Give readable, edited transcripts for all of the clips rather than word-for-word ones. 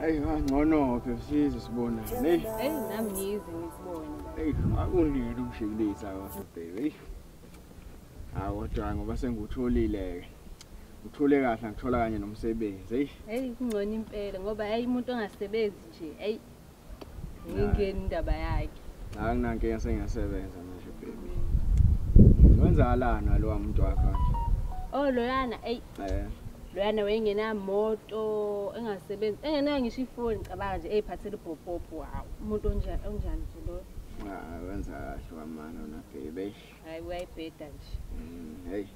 Hayi ngcono ke size sibona. Hey. Hey nami ngize ngisibone. Hey, akundile umshikilisa wasebheke. Hey. Kodwa ngoba sengutholile ke. Uthole kahle ngithola kanye nomsebenzi. Hey kungcono impela ngoba hayi umuntu ongasebenzi nje. Hey. Ngingeni indaba yakhe. Akunankinga sengiyasebenza manje baby. Wenzakalana lo umuntu wakho nje? Oh loyana hey. Loyana wayengenamoto engasebenzi engenayo ngisho ifoni cabanga nje eyiphathele ibhophopo hawo umuntu onjani nje lo. Wenza kahle kwamana wona baby. Hayi uyayibheda nje. Hey.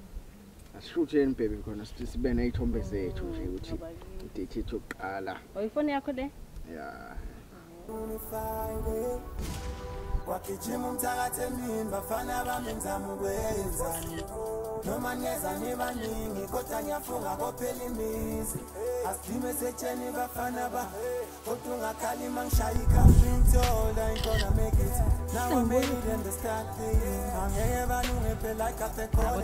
Asishutheni baby khona sibe nezithombe zethu nje ukuthi idate yethu yokuqala. Oyifoni yakho le? Yeah. Wakijima umthakathe mini bafana bami ngizama ukwenzani noma ngeza nibaningi kodwa ngiyafunga kophela imizi asidime setsheni bafana ba kodwa ungakhali mangishaya ikhafi ngithola ain't gonna make it now I made it and the starting angeke balunge phela I got the call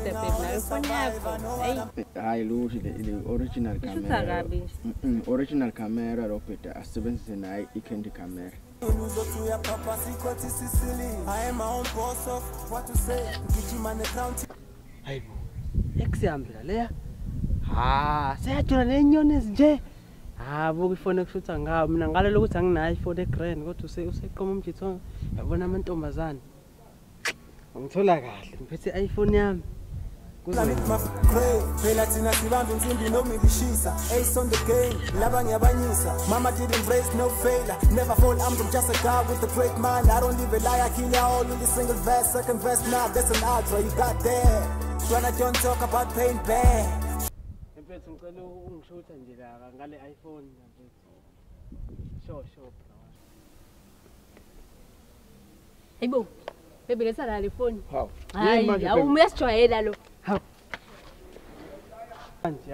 hayi luthi le original camera original camera lo phela asebenzise nayo i-candy camera. Uzotuya papa sikhothi sisili I am my own boss of what to say ngijima ne-county hayibo ekusihambela leya seyajula nenyoni ezinje buka ifoni ekushutha ngawo mina ngalo lokuthi anginayo ifoni egrand kodwa useqoma umjithongo yabona amantombazane ngithola kahle ngiphethe i-iPhone yami phela thina sibamba insimbi noma ngishisa ace on the game laba ngiyabanyisa mama didn't raise no failure never fall I'm just a guy with a great mind I don't even lie I kill you all in the single verse second verse now that's an outro you got there when I don't talk about pain bad empethu ngicela ungishutha nje la ngale iPhone sure Hayibo baby letha la le phone Hawu hayi awumesijwayela lo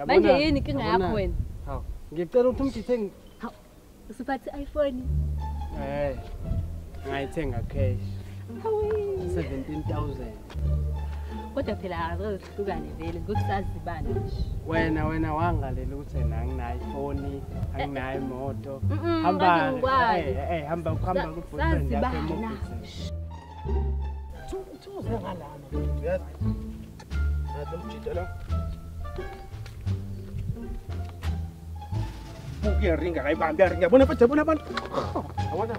manje yini inkinga yakho wena hawu ngicela ukuthi umjithe usiphathe iPhone ngayithenga cash 17,000 kodwa phela azohlukane vele ngokusazibana nje wena wangalela ukuthi anginayo iPhone anginayo imoto hamba ku-boyfriend yakhe eMobiles Tuze ngalana uyazi nathi umjito la uyaringa kayibambi yabona mfethu yabona abantu awona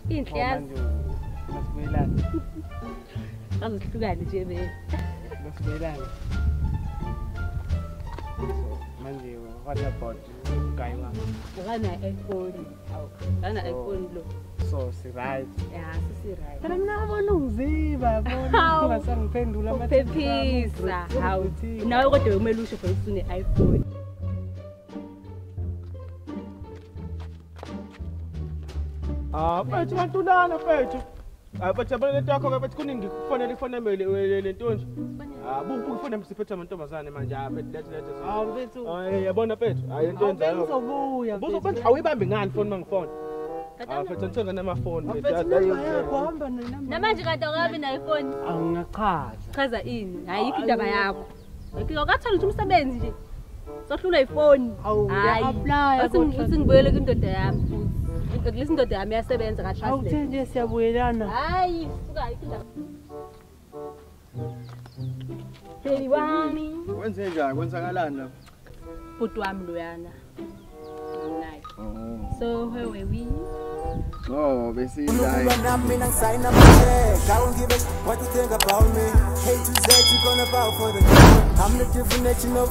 inhle yazi masibuyelana azohlukane nje vele masibuyelana manje what about guy wakho ngana iPhone ngana iPhone lo so si right si right phela mina abona ungiziba yabona ungasangiphendula phephisa hawu nawe kodwa bekumele usho for usune iPhone mfethu bantulana mfethu bathi lento yakho ke bathi kuningi kufonela ifone le ntonje buku ifone msiphethe amantombazane manje lethe mfethu yabona mfethu hayi into enzayo uzobuya buzobantu awuyibambi ngani phone mangifone mfethu ngithenga namafoni mfethu namanje kade awukabi na iPhone angachaza ini hayi ikho indaba yakho ngiyokathola ukuthi umsebenzi nje sohlula iPhone hayi usingibuyele kwindoda yami Kulesi ndoda yami yasebenza ka translate. Awuthe nje siyabuyelana. Hayi, suka ikindaba. Baby wami. Wenze njani? Kwenzakalani la? Bhuti wami loyana. Nayi. So where were we? Bese live. I don't give a what you think about me. A to Z you gonna bow for the I'm the different that you know.